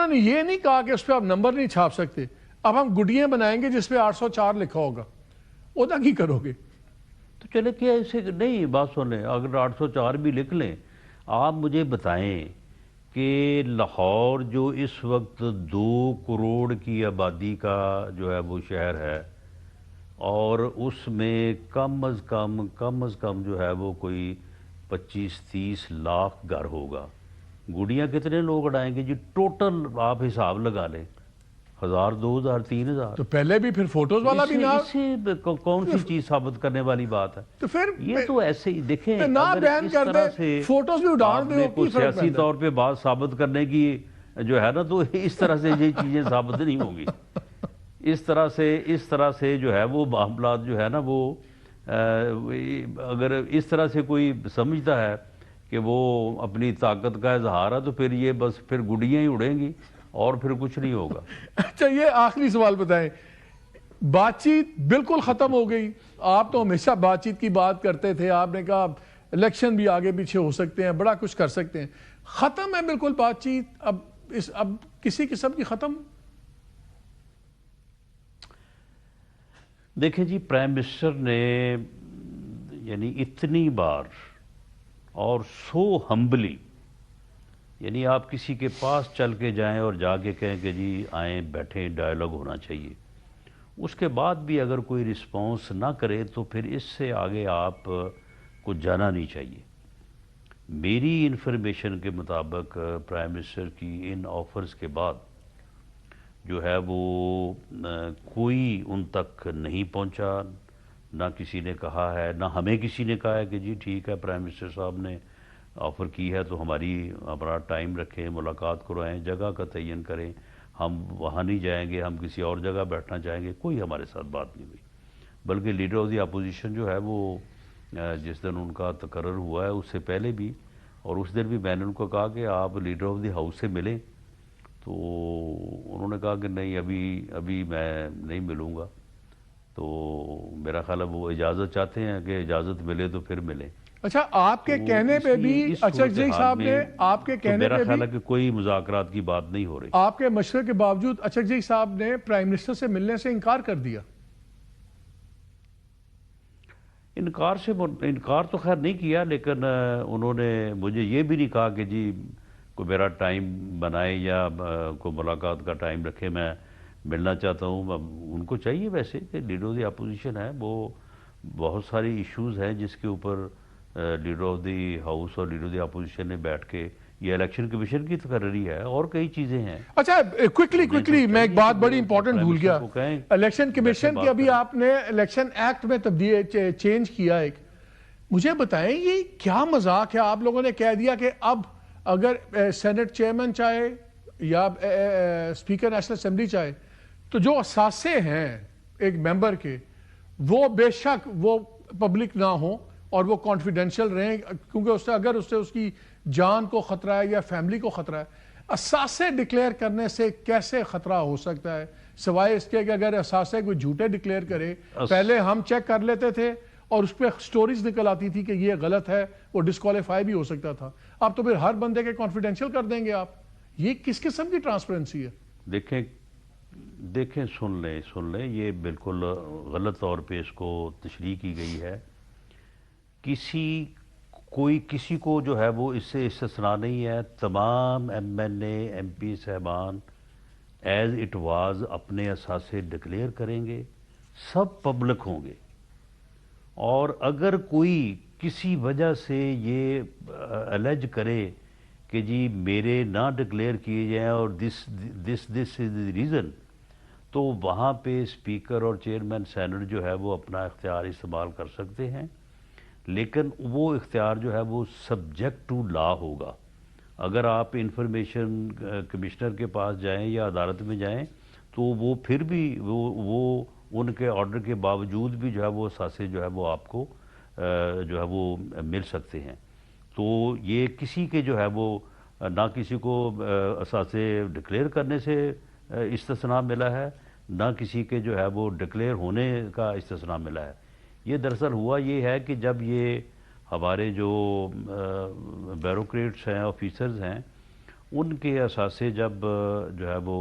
انہوں نے یہ نہیں کہا کہ اس پہ آپ نمبر نہیں چھاپ سکتے. اب ہم گڈیاں بنائیں گے جس پہ 804 لکھا ہوگا, ادا کی کرو گے؟ تو چلے کیا اسے نہیں بات سن لیں, اگر 804 بھی لکھ لیں, آپ مجھے بتائیں کہ لاہور جو اس وقت 2 کروڑ کی آبادی کا جو ہے وہ شہر ہے, اور اس میں کم از کم جو ہے وہ کوئی 25-30 لاکھ گھر ہوگا, گڑیاں کتنے لوگ اڑائیں گے جی؟ ٹوٹل آپ حساب لگا لیں, 1000, 2000, 3000. تو پہلے بھی پھر فوٹوز والا بھی نہ, اسے کون سی چیز ثابت کرنے والی بات ہے؟ تو پھر یہ تو ایسے ہی دیکھیں, نہ اگر بین اس کر طرح دے, سے فوٹوز بھی اڑان آپ دے, نے کی کوئی فرق سیاسی پڑتا ہے؟ طور پہ بات ثابت کرنے کی جو ہے نا, تو اس طرح سے یہ چیزیں ثابت نہیں ہوں گی. اس طرح سے جو ہے وہ معاملات جو ہے نا وہ, اگر اس طرح سے کوئی سمجھتا ہے کہ وہ اپنی طاقت کا اظہار ہے, تو پھر یہ بس پھر گڈیاں ہی اڑیں گی اور پھر کچھ نہیں ہوگا. اچھا, یہ آخری سوال بتائیں, بات چیت بالکل ختم ہو گئی. آپ تو ہمیشہ بات چیت کی بات کرتے تھے, آپ نے کہا الیکشن بھی آگے پیچھے ہو سکتے ہیں, بڑا کچھ کر سکتے ہیں, ختم ہے بالکل بات چیت اب کسی قسم کی ختم؟ دیکھیں جی, پرائم منسٹر نے یعنی اتنی بار اور سو ہمبلی, یعنی آپ کسی کے پاس چل کے جائیں اور جا کے کہیں کہ جی آئیں بیٹھیں, ڈائیلاگ ہونا چاہیے, اس کے بعد بھی اگر کوئی رسپانس نہ کرے تو پھر اس سے آگے آپ کو جانا نہیں چاہیے. میری انفارمیشن کے مطابق پرائم منسٹر کی ان آفرز کے بعد جو ہے وہ کوئی ان تک نہیں پہنچا, نہ کسی نے کہا ہے, نہ ہمیں کسی نے کہا ہے کہ جی ٹھیک ہے پرائم منسٹر صاحب نے آفر کی ہے تو ہمارا ٹائم رکھیں, ملاقات کروائیں, جگہ کا تعین کریں, ہم وہاں نہیں جائیں گے, ہم کسی اور جگہ بیٹھنا چاہیں گے. کوئی ہمارے ساتھ بات نہیں ہوئی, بلکہ لیڈر آف دی اپوزیشن جو ہے وہ جس دن ان کا تقرر ہوا ہے اس سے پہلے بھی, اور اس دن بھی میں نے ان کو کہا کہ آپ لیڈر آف دی ہاؤس سے ملیں, تو انہوں نے کہا کہ نہیں ابھی میں نہیں ملوں گا. تو میرا خیال ہے وہ اجازت چاہتے ہیں کہ اجازت ملے تو پھر ملیں. اچھا, آپ کے کہنے پہ بھی اچک جی صاحب نے, آپ کے کہنے میرا پہ خیال بھی, ہے کہ کوئی مذاکرات کی بات نہیں ہو رہی. آپ کے مشورے کے باوجود اچک جی صاحب نے پرائم منسٹر سے ملنے سے انکار کر دیا. انکار تو خیر نہیں کیا, لیکن انہوں نے مجھے یہ بھی نہیں کہا کہ جی کوئی میرا ٹائم بنائے یا کوئی ملاقات کا ٹائم رکھے, میں ملنا چاہتا ہوں. ان کو چاہیے ویسے کہ لیڈر آف دی اپوزیشن ہے, وہ بہت ساری ایشوز ہیں جس کے اوپر لیڈر آف دی ہاؤس اور لیڈر آف دی اپوزیشن نے بیٹھ کے, یہ الیکشن کمیشن کی تقرری ہے اور کئی چیزیں ہیں. اچھا, کوئکلی میں ایک بات بڑی امپورٹنٹ بھول گیا, الیکشن کمیشن کی ابھی آپ نے الیکشن ایکٹ میں چینج کیا ایک, مجھے بتائیں یہ کیا مذاق ہے؟ آپ لوگوں نے کہہ دیا کہ اب اگر سینٹ چیئرمین چاہے یا اسپیکر نیشنل اسمبلی چاہے تو جو اثاثے ہیں ایک ممبر کے وہ بے شک وہ پبلک نہ ہوں اور وہ کانفیڈینشیل رہیں, کیونکہ اگر اس سے اس کی جان کو خطرہ ہے یا فیملی کو خطرہ ہے. اثاثے ڈکلیئر کرنے سے کیسے خطرہ ہو سکتا ہے سوائے اس کے کہ اگر اثاثے کوئی جھوٹے ڈکلیئر کرے؟ پہلے ہم چیک کر لیتے تھے اور اس پہ سٹوریز نکل آتی تھی کہ یہ غلط ہے, وہ ڈسکوالیفائی بھی ہو سکتا تھا. اب تو پھر ہر بندے کے کانفیڈینشیل کر دیں گے آپ, یہ کس قسم کی ٹرانسپیرنسی ہے؟ دیکھیں سن لیں, یہ بالکل غلط طور پہ اس کو تشریح کی گئی ہے. کسی کو جو ہے وہ اس سے استثناء نہیں ہے. تمام M N A M P صاحبان ایز اٹ واز اپنے اثاثے ڈکلیئر کریں گے, سب پبلک ہوں گے, اور اگر کوئی کسی وجہ سے یہ الیج کرے کہ جی میرے نہ ڈکلیئر کیے جائیں اور دس از دی ریزن, تو وہاں پہ اسپیکر اور چیئرمین سینٹ جو ہے وہ اپنا اختیار استعمال کر سکتے ہیں, لیکن وہ اختیار جو ہے وہ سبجیکٹ ٹو لا ہوگا. اگر آپ انفارمیشن کمشنر کے پاس جائیں یا عدالت میں جائیں تو وہ پھر بھی وہ ان کے آرڈر کے باوجود بھی جو ہے وہ اثاثے جو ہے وہ آپ کو جو ہے وہ مل سکتے ہیں. تو یہ کسی کے جو ہے وہ نہ کسی کو اثاثے ڈکلیئر کرنے سے استثناء ملا ہے, نہ کسی کے جو ہے وہ ڈکلیئر ہونے کا استثناء ملا ہے. یہ دراصل ہوا یہ ہے کہ جب یہ ہمارے جو بیوروکریٹس ہیں, آفیسرز ہیں, ان کے اثاثے جب جو ہے وہ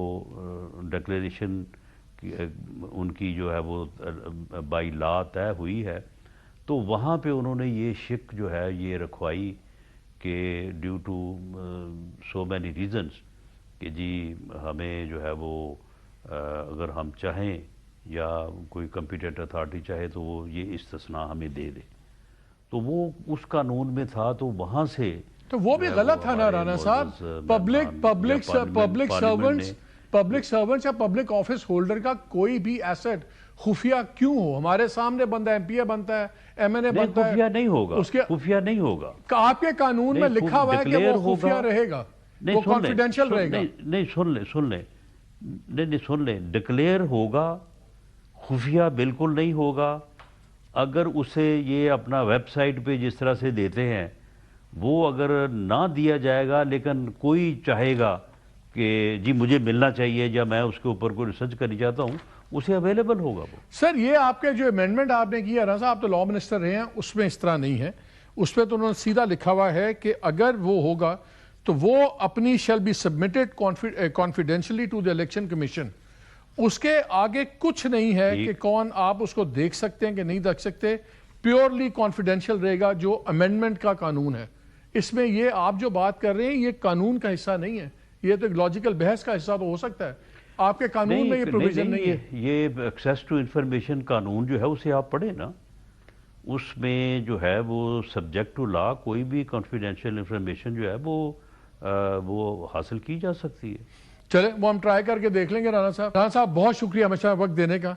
ڈکلیریشن ان کی جو ہے وہ بائی لا طے ہوئی ہے، تو وہاں پہ انہوں نے یہ شک جو ہے یہ رکھوائی کہ due to so many reasons کہ جی ہمیں جو ہے وہ اگر ہم چاہیں یا کوئی کمپیٹنٹ اتھارٹی چاہے تو وہ یہ استثناء ہمیں دے دے، تو وہ اس قانون میں تھا، تو وہاں سے تو وہ بھی غلط تھا نا رانا صاحب. پبلک سرونٹس یا پبلک آفس ہولڈر کا کوئی بھی ایسٹ خفیہ کیوں ہو؟ ہمارے سامنے بنتا ہے، ایم پی اے بنتا ہے، ایم این اے بنتا ہے، خفیہ نہیں ہوگا، خفیہ نہیں ہوگا. آپ کے قانون میں لکھا ہوا ہے کہ وہ خفیہ رہے گا، وہ کانفیڈینشیل رہے گا. نہیں سن لیں، ڈکلیئر ہوگا، خفیہ بالکل نہیں ہوگا. اگر اسے یہ اپنا ویب سائٹ پہ جس طرح سے دیتے ہیں وہ اگر نہ دیا جائے گا، لیکن کوئی چاہے گا کہ جی مجھے ملنا چاہیے یا میں اس کے اوپر کوئی ریسرچ کرنا چاہتا ہوں، اسے اویلیبل ہوگا وہ. سر یہ آپ کے جو امینڈمنٹ آپ نے کیا رہا صاحب، آپ تو لا منسٹر رہے ہیں، اس میں اس طرح نہیں ہے. اس پہ تو انہوں نے سیدھا لکھا ہوا ہے کہ اگر وہ ہوگا تو وہ اپنی shall be submitted confidentially to the election commission. اس کے آگے کچھ نہیں ہے کہ کون آپ اس کو دیکھ سکتے ہیں کہ نہیں دیکھ سکتے. پیورلی کانفیڈینشیل رہے گا جو امینڈمنٹ کا قانون ہے. اس میں یہ آپ جو بات کر رہے ہیں یہ قانون کا حصہ نہیں ہے، یہ تو ایک لاجیکل بحث کا حصہ تو ہو سکتا ہے. آپ کے قانون میں یہ پروویژن نہیں ہے. یہ ایکسیس ٹو انفارمیشن قانون جو ہے اسے آپ پڑھیں نا، اس میں جو ہے وہ سبجیکٹ ٹو لا کوئی بھی کانفیڈینشیل انفارمیشن جو ہے وہ حاصل کی جا سکتی ہے. چلیں وہ ہم ٹرائی کر کے دیکھ لیں گے. رانا صاحب بہت شکریہ ہمیشہ وقت دینے کا.